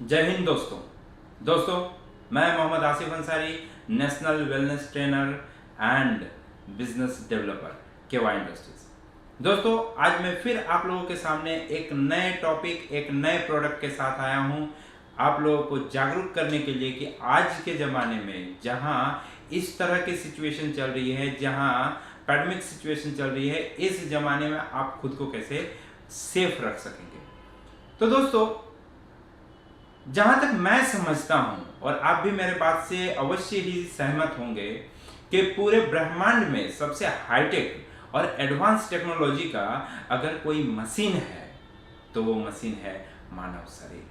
जय हिंद दोस्तों मैं Mohammad Asif Ansari, national wellness trainer and business developer KY industries. दोस्तों, आज मैं फिर आप लोगों के सामने एक नए टॉपिक, एक नए प्रोडक्ट के साथ आया हूं, आप लोगों को जागरूक करने के लिए कि आज के ज़माने में जहां इस तरह की सिचुएशन चल रही है, जहां पैंडेमिक सिचुएशन चल रही है, इस ज़माने में आप खुद को कैसे सेफ रख सकेंगे। तो दोस्तों, जहां तक मैं समझता हूं और आप भी मेरे बात से अवश्य ही सहमत होंगे कि पूरे ब्रह्मांड में सबसे हाईटेक और एडवांस टेक्नोलॉजी का अगर कोई मशीन है तो वो मशीन है मानव शरीर।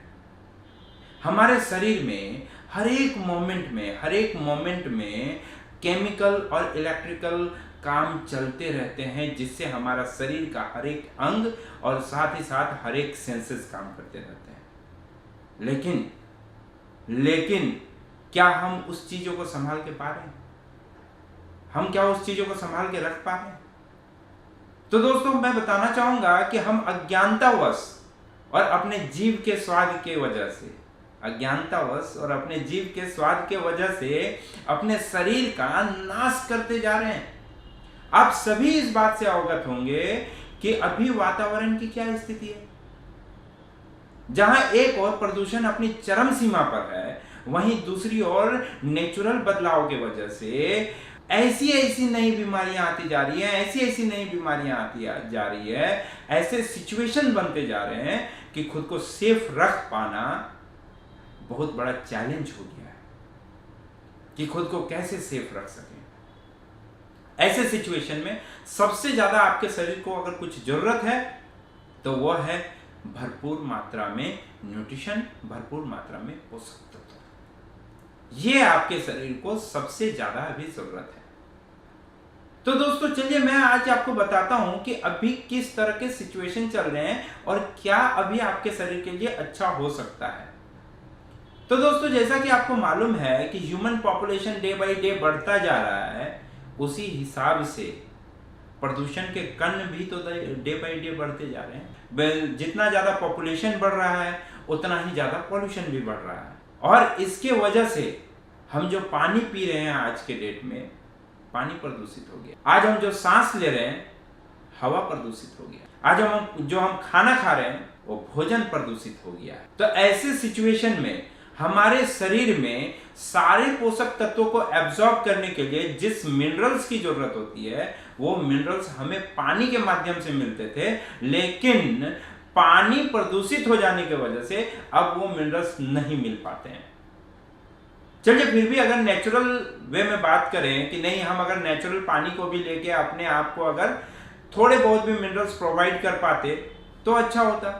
हमारे शरीर में हर एक मोमेंट में केमिकल और इलेक्ट्रिकल काम चलते रहते हैं, जिससे हमारा शरीर का हर एक अंग और साथ ही साथ हर एक सेंसेस काम करते रहते हैं। लेकिन क्या हम उस चीजों को संभाल के पा रहे हैं? हम क्या उस चीजों को संभाल के रख पा रहे हैं? तो दोस्तों, मैं बताना चाहूंगा कि हम अज्ञानतावश और अपने जीव के स्वाद के वजह से अपने शरीर का नाश करते जा रहे हैं। आप सभी इस बात से अवगत होंगे कि अभी वातावरण की क्या स्थिति है। जहां एक ओर प्रदूषण अपनी चरम सीमा पर है, वहीं दूसरी ओर नेचुरल बदलाव की वजह से ऐसी नई बीमारियां आती जा रही है, ऐसे सिचुएशन बनते जा रहे हैं कि खुद को सेफ रख पाना बहुत बड़ा चैलेंज हो गया है कि खुद को कैसे सेफ रख सकें। ऐसे सिचुएशन में सबसे ज्यादा आपके शरीर को अगर कुछ जरूरत है तो वह है भरपूर मात्रा में न्यूट्रिशन, भरपूर मात्रा में पोषक तत्व। ये आपके शरीर को सबसे ज्यादा अभी जरूरत है। तो दोस्तों, चलिए मैं आज आपको बताता हूं कि अभी किस तरह के सिचुएशन चल रहे हैं और क्या अभी आपके शरीर के लिए अच्छा हो सकता है। तो दोस्तों, जैसा कि आपको मालूम है कि human population day by day बढ़ता जा रहा है, उसी हिसाब से प्रदूषण के कण भी तो डे बाय डे बढ़ते जा रहे हैं। जितना ज्यादा पॉपुलेशन बढ़ रहा है उतना ही ज्यादा पॉल्यूशन भी बढ़ रहा है, और इसके वजह से हम जो पानी पी रहे हैं आज के डेट में, पानी प्रदूषित हो गया। आज हम जो सांस ले रहे हैं, हवा प्रदूषित हो गया। आज हम खाना खा रहे हैं, वो भोजन प्रदूषित हो गया है। तो ऐसे सिचुएशन में हमारे शरीर में सारे पोषक तत्वों को एब्जॉर्ब करने के लिए जिस मिनरल्स की जरूरत होती है, वो मिनरल्स हमें पानी के माध्यम से मिलते थे, लेकिन पानी प्रदूषित हो जाने की वजह से अब वो मिनरल्स नहीं मिल पाते हैं। चलिए, फिर भी अगर नेचुरल वे में बात करें कि नहीं, हम अगर नेचुरल पानी को भी लेके अपने आप को अगर थोड़े बहुत भी मिनरल्स प्रोवाइड कर पाते तो अच्छा होता।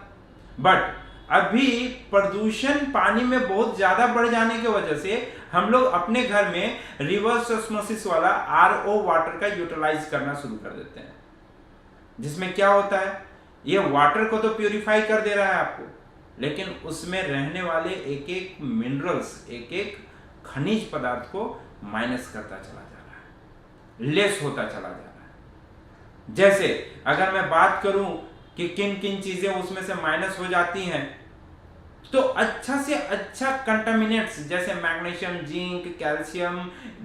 बट अभी प्रदूषण पानी में बहुत ज्यादा बढ़ जाने की वजह से हम लोग अपने घर में रिवर्स ऑस्मोसिस वाला RO वाटर का यूटिलाइज करना शुरू कर देते हैं, जिसमें क्या होता है, ये वाटर को तो प्यूरिफाई कर दे रहा है आपको, लेकिन उसमें रहने वाले एक एक मिनरल्स, एक एक खनिज पदार्थ को माइनस करता चला जा रहा है, लेस होता चला जा रहा है। जैसे अगर मैं बात करूं कि किन किन चीजें उसमें से माइनस हो जाती हैं, तो अच्छा से अच्छा कंटामिनेंट्स जैसे मैग्नीशियम, जिंक, कैल्शियम,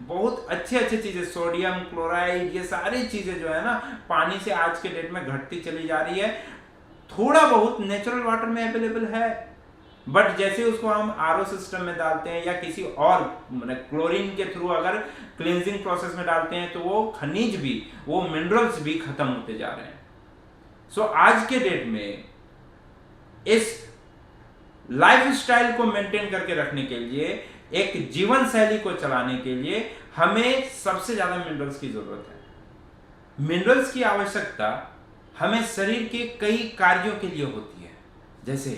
बहुत अच्छे चीजें, सोडियम क्लोराइड, ये सारी चीजें जो है ना, पानी से आज के डेट में घटती चली जा रही है। थोड़ा बहुत नेचुरल वाटर में अवेलेबल है, बट जैसे उसको हम RO सिस्टम में डालते हैं या किसी और क्लोरीन के थ्रू अगर क्लींजिंग प्रोसेस में डालते हैं, तो वो खनिज भी, वो मिनरल्स भी खत्म होते जा रहे हैं। सो आज के डेट में इस लाइफस्टाइल को मेंटेन करके रखने के लिए, एक जीवन शैली को चलाने के लिए हमें सबसे ज्यादा मिनरल्स की जरूरत है। मिनरल्स की आवश्यकता हमें शरीर के कई कार्यों के लिए होती है, जैसे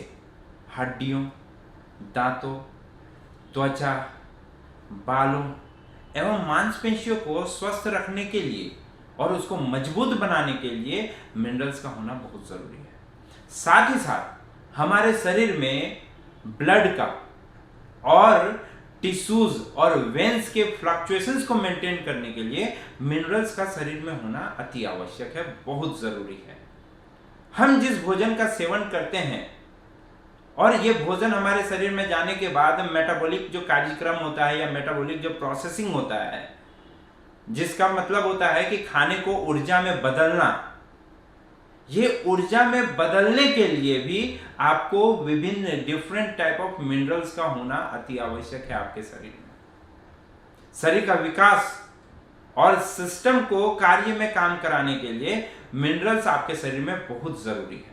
हड्डियों, दांतों, त्वचा, बालों एवं मांसपेशियों को स्वस्थ रखने के लिए और उसको मजबूत बनाने के लिए मिनरल्स का होना बहुत जरूरी है। साथ ही साथ हमारे शरीर में ब्लड का और टिश्यूज और वेन्स के फ्लक्चुएशंस को मेंटेन करने के लिए मिनरल्स का शरीर में होना अति आवश्यक है, बहुत जरूरी है। हम जिस भोजन का सेवन करते हैं और ये भोजन हमारे शरीर में जाने के बाद मेटाबॉलिक जो कार्यक्रम होता है या मेटाबॉलिक जो प्रोसेसिंग होता है, जिसका मतलब होता है कि खाने को ऊर्जा में बदलना, ये ऊर्जा में बदलने के लिए भी आपको विभिन्न डिफरेंट टाइप ऑफ मिनरल्स का होना अति आवश्यक है आपके शरीर में। शरीर का विकास और सिस्टम को कार्य में काम कराने के लिए मिनरल्स आपके शरीर में बहुत जरूरी है।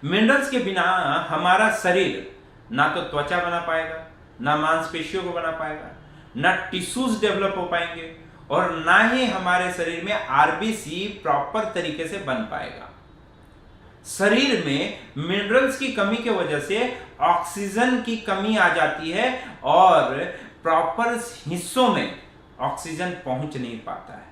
मिनरल्स के बिना हमारा शरीर ना तो त्वचा बना पाएगा, ना मांसपेशियों को बना पाएगा, ना टिश्यूज डेवलप हो पाएंगे, और ना ही हमारे शरीर में आरबीसी प्रॉपर तरीके से बन पाएगा। शरीर में मिनरल्स की कमी की वजह से ऑक्सीजन की कमी आ जाती है और प्रॉपर हिस्सों में ऑक्सीजन पहुंच नहीं पाता है।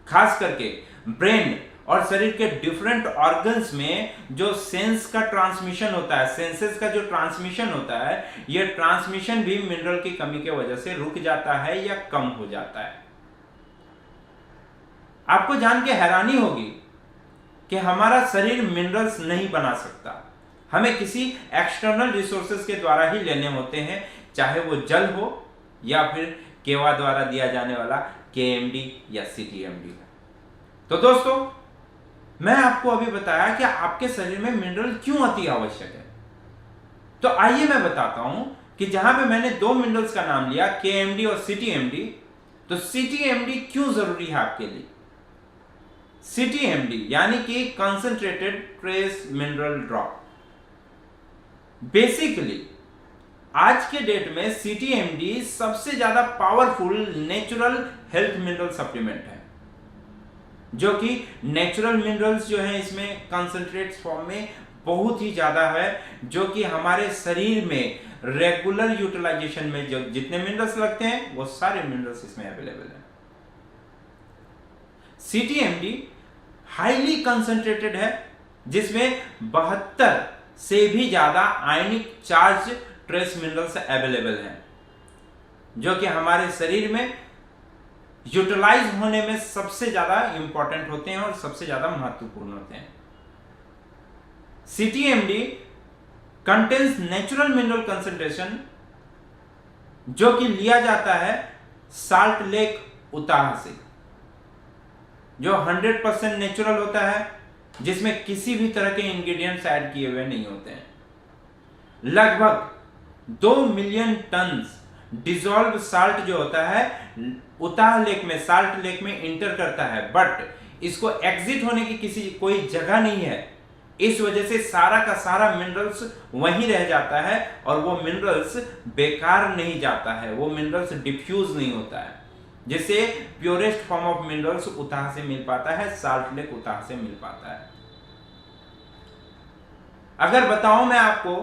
खास करके ब्रेन और शरीर के डिफरेंट ऑर्गन्स में जो सेंस का ट्रांसमिशन होता है, सेंसेस का जो ट्रांसमिशन होता है, यह ट्रांसमिशन भी मिनरल की कमी की वजह से रुक जाता है या कम हो जाता है। आपको जान के हैरानी होगी कि हमारा शरीर मिनरल्स नहीं बना सकता, हमें किसी एक्सटर्नल रिसोर्सेज के द्वारा ही लेने होते हैं, चाहे वो जल हो या फिर केवा द्वारा दिया जाने वाला केएमडी या सीटीएमडी हो। तो दोस्तों, मैं आपको अभी बताया कि आपके शरीर में मिनरल क्यों अति आवश्यक है। तो आइए मैं बताता हूं कि जहां पे मैंने दो मिनरल्स का नाम लिया, केएमडी और सीटीएमडी, तो सीटीएमडी क्यों जरूरी है आपके लिए। सीटीएमडी यानी कि concentrated trace mineral drop. Basically आज के डेट में सीटीएमडी सबसे ज्यादा powerful natural health mineral supplement है, जो कि नेचुरल मिनरल्स जो है इसमें कंसंट्रेट्स फॉर्म में बहुत ही ज्यादा है, जो कि हमारे शरीर में रेगुलर यूटिलाइजेशन में जो जितने मिनरल्स लगते हैं वो सारे मिनरल्स इसमें अवेलेबल हैं। सीटीएमडी हाईली कंसंट्रेटेड है, जिसमें 72 से भी ज्यादा आयनिक चार्ज ट्रेस मिनरल्स अवेलेबल हैं, जो कि हमारे शरीर में यूटिलाइज होने में सबसे ज्यादा इंपॉर्टेंट होते हैं और सबसे ज्यादा महत्वपूर्ण होते हैं। सीटीएमडी कंटेन्स नेचुरल मिनरल कंसंट्रेशन, जो कि लिया जाता है साल्ट लेक उताह से, जो 100% नेचुरल होता है, जिसमें किसी भी तरह के इंग्रेडिएंट्स ऐड किए हुए नहीं होते हैं। लगभग 2 मिलियन टन डिजॉल्व साल्ट जो होता है उताह लेक में, साल्ट लेक में इंटर करता है, बट इसको एग्जिट होने की कोई जगह नहीं है। इस वजह से सारा का सारा मिनरल्स वहीं रह जाता है और वो मिनरल्स बेकार नहीं जाता है, वो मिनरल्स डिफ्यूज नहीं होता है, जिससे purest form of minerals Utah से मिल पाता है, साल्ट लेक उताह से मिल पाता है। अगर बताऊं मैं आपको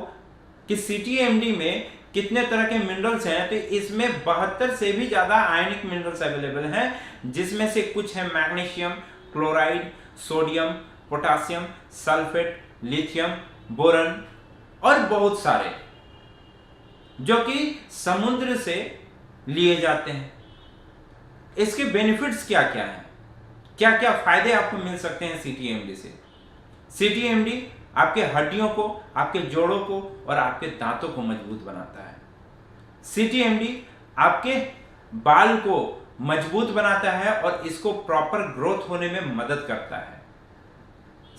कि सीटीएमडी में कितने तरह के मिनरल्स हैं, तो इसमें 72 से भी ज्यादा आयनिक मिनरल्स अवेलेबल हैं, जिसमें से कुछ है magnesium, chloride, sodium, potassium, sulphate, lithium, boron और बहुत सारे, जो कि समुद्र से लिए जाते हैं। इसके बेनिफिट्स क्या क्या हैं, क्या क्या फायदे आपको मिल सकते हैं सीटीएमडी से। सीटीएमडी आपके हड्डियों को, आपके जोड़ों को और आपके दांतों को मजबूत बनाता है। सीटीएमडी आपके बाल को मजबूत बनाता है और इसको प्रॉपर ग्रोथ होने में मदद करता है।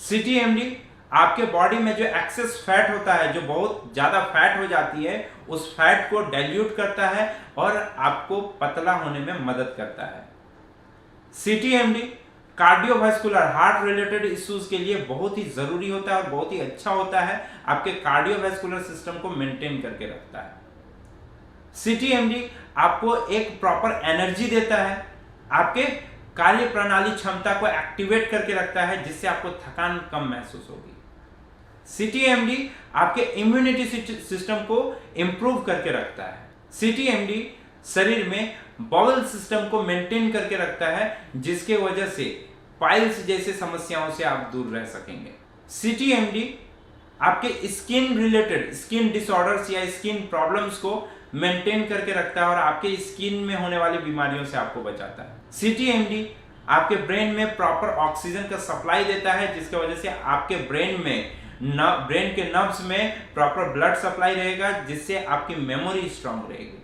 सीटीएमडी आपके बॉडी में जो एक्सेस फैट होता है, जो बहुत ज्यादा फैट हो जाती है, उस फैट को डाइल्यूट करता है और आपको पतला होने में मदद करता है। सीटीएमडी कार्डियोवास्कुलर, हार्ट रिलेटेड इश्यूज के लिए बहुत ही जरूरी होता है और बहुत ही अच्छा होता है, आपके कार्डियोवास्कुलर सिस्टम को मेंटेन करके रखता है। सीटीएमडी आपको एक प्रॉपर एनर्जी देता है, आपके कार्य प्रणाली क्षमता को एक्टिवेट करके रखता है, जिससे आपको थकान कम महसूस होगी। सीटीएमडी आपके इम्यूनिटी सिस्टम को इंप्रूव करके रखता है। सीटीएमडी शरीर में बाउल सिस्टम को मेंटेन करके रखता है, जिसके वजह से पाइल्स जैसे समस्याओं से आप दूर रह सकेंगे। सीटीएमडी आपके स्किन रिलेटेड स्किन डिसऑर्डर्स या स्किन प्रॉब्लम्स को मेंटेन करके रखता है और आपके स्किन में होने वाली बीमारियों से आपको बचाता है। सीटीएमडी आपके ब्रेन में प्रॉपर ऑक्सीजन का सप्लाई देता है, जिसकी वजह से आपके ब्रेन में ब्रेन के नर्व्स में प्रॉपर ब्लड सप्लाई रहेगा, जिससे आपकी मेमोरी स्ट्रांग रहेगी।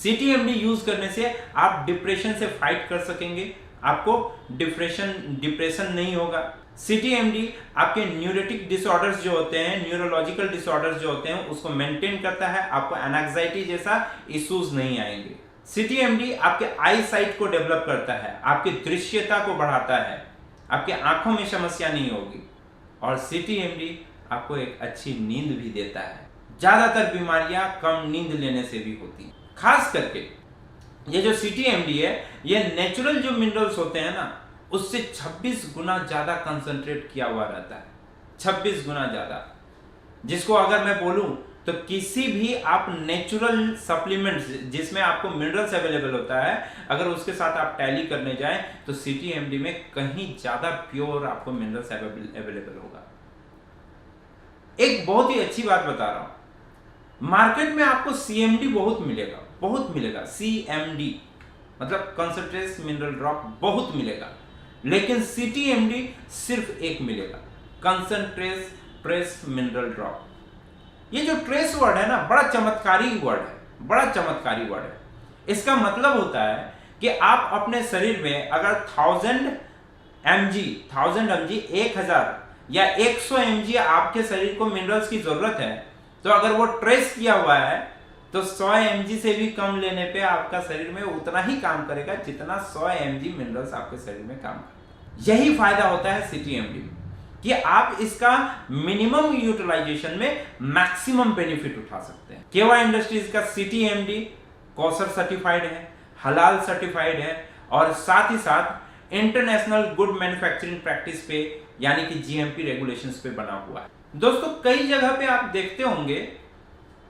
CTMD यूज करने से आप डिप्रेशन से फाइट कर सकेंगे, आपको डिप्रेशन नहीं होगा। CTMD आपके न्यूरोटिक डिसऑर्डर्स जो होते हैं, न्यूरोलॉजिकल डिसऑर्डर्स जो होते हैं, उसको मेंटेन करता है, आपको एंजाइटी जैसा इश्यूज नहीं आएंगे। CTMD आपके आई साइट को डेवलप करता है, आपकी दृश्यता को बढ़ाता है, आपके आंखों में समस्या नहीं होगी। और CTMD आपको एक अच्छी नींद भी देता है। ज्यादातर बीमारियां कम नींद लेने से भी होती हैं। खास करके ये जो CTMD है, ये नेचुरल जो मिनरल्स होते हैं ना, उससे 26 गुना ज्यादा कंसंट्रेट किया हुआ रहता है, 26 गुना ज्यादा। जिसको अगर मैं बोलूं तो किसी भी आप नेचुरल सप्लीमेंट्स जिसमें आपको मिनरल्स अवेलेबल होता है, अगर उसके साथ आप टैली करने जाएं तो CTMD में कहीं ज्यादा प्योर आपको मिनरल्स अवेलेबल होगा। एक बहुत ही अच्छी बात बता रहा हूं, मार्केट में आपको CMD बहुत मिलेगा। CMD मतलब कंसंट्रेट मिनरल ड्रॉप बहुत मिलेगा, लेकिन CTMD सिर्फ एक मिलेगा, कंसंट्रेट ट्रेस मिनरल ड्रॉप। ये जो ट्रेस वर्ड है ना, बड़ा चमत्कारी वर्ड है। इसका मतलब होता है कि आप अपने शरीर में अगर 1000 mg 1000 या 100 mg आपके शरीर को मिनरल्स की जरूरत है, तो अगर वो ट्रेस किया हुआ है तो 100 mg से भी कम लेने पे आपका शरीर में उतना ही काम करेगा जितना 100 mg मिनरल्स आपके शरीर में काम करेगा। यही फायदा होता है CTMD में कि आप इसका मिनिमम यूटिलाइजेशन में मैक्सिमम बेनिफिट उठा सकते हैं। KY इंडस्ट्रीज का CTMD कॉसर सर्टिफाइड है, हलाल सर्टिफाइड है, और साथ ही साथ इंटरनेशनल गुड मैन्युफैक्चरिंग प्रैक्टिस पे यानी कि GMP रेगुलेशंस पे बना हुआ है। दोस्तों, कई जगह पे आप देखते होंगे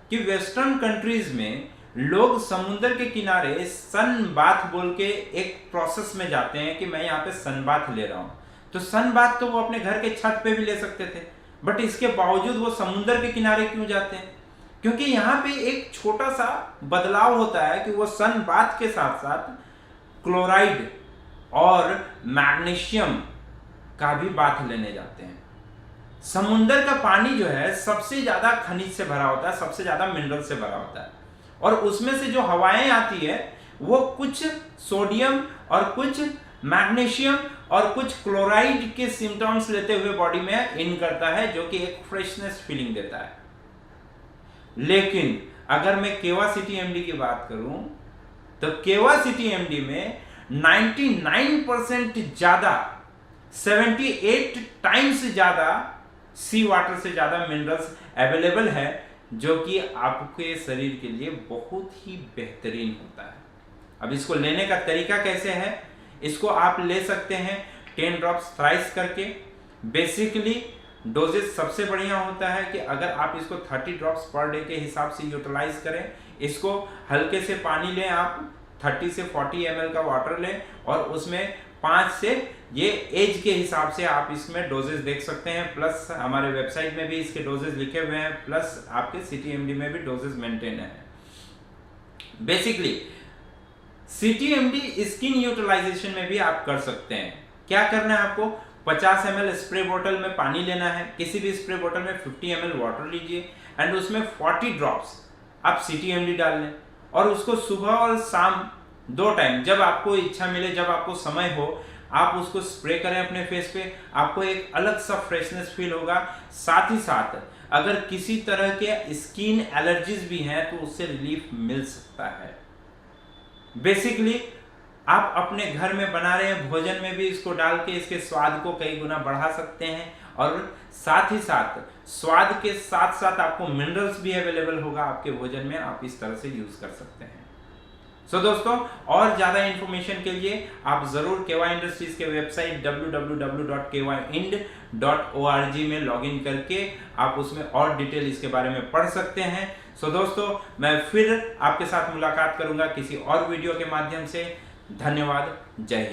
कि वेस्टर्न कंट्रीज में लोग समुद्र के किनारे सन बाथ बोल के एक प्रोसेस में जाते हैं कि मैं यहाँ पे सन बाथ ले रहा हूं। तो सन बाथ तो वो अपने घर के छत पे भी ले सकते थे, बट इसके बावजूद वो समुद्र के किनारे क्यों जाते हैं? क्योंकि यहाँ पे एक छोटा सा बदलाव होता है कि वो सन बाथ के साथ साथ क्लोराइड और मैग्नीशियम का भी बाथ लेने जाते हैं। समुद्र का पानी जो है सबसे ज्यादा खनिज से भरा होता है, सबसे ज्यादा मिनरल से भरा होता है, और उसमें से जो हवाएं आती है वो कुछ सोडियम और कुछ मैग्नीशियम और कुछ क्लोराइड के सिम्टम्स लेते हुए बॉडी में इन करता है, जो कि एक फ्रेशनेस फीलिंग देता है। लेकिन अगर मैं केवा CTMD की बात करूं तो केवा CTMD में 99% ज्यादा, 78 टाइम्स ज्यादा सी वाटर से ज्यादा मिनरल्स अवेलेबल है, जो कि आपके शरीर के लिए बहुत ही बेहतरीन होता है। अब इसको लेने का तरीका कैसे है? इसको आप ले सकते हैं 10 ड्रॉप्स थ्राइस करके। बेसिकली डोजेज सबसे बढ़िया होता है कि अगर आप इसको 30 ड्रॉप्स पर डे के हिसाब से यूटिलाइज करें। इसको हल्के से पानी लें, आप 30 से 40 ml का वाटर लें, और उसमें 5 से, ये एज के हिसाब से आप इसमें डोजेज देख सकते हैं, प्लस हमारे वेबसाइट में भी इसके डोजेज लिखे हुए हैं, प्लस आपके CTMD में भी डोजेज मेंटेन है। बेसिकली CTMD स्किन यूटिलाइजेशन में भी आप कर सकते हैं। क्या करना है आपको? 50 ml स्प्रे बोतल में पानी लेना है, किसी भी स्प्रे बोतल में 50 ml वाटर लीजिए, एंड उसमें 40 ड्रॉप्स आप CTMD डाल लें, और उसको सुबह और शाम 2 टाइम, जब आपको इच्छा मिले, जब आपको समय हो, आप उसको स्प्रे करें अपने फेस पे। आपको एक अलग सा फ्रेशनेस फील होगा। साथ ही साथ अगर किसी तरह के स्किन एलर्जीज भी हैं तो उससे रिलीफ मिल सकता है। बेसिकली आप अपने घर में बना रहे हैं भोजन में भी इसको डाल के इसके स्वाद को कई गुना बढ़ा सकते हैं, और साथ ही साथ स्वाद के साथ साथ आपको मिनरल्स भी अवेलेबल होगा आपके भोजन में। आप इस तरह से यूज कर सकते हैं। सो दोस्तों, और ज्यादा इंफॉर्मेशन के लिए आप जरूर केवाई इंडस्ट्रीज के वेबसाइट www.kyind.org में लॉगिन करके आप उसमें और डिटेल इसके बारे में पढ़ सकते हैं। सो दोस्तों, मैं फिर आपके साथ मुलाकात करूंगा किसी और वीडियो के माध्यम से। धन्यवाद। जय हिंद।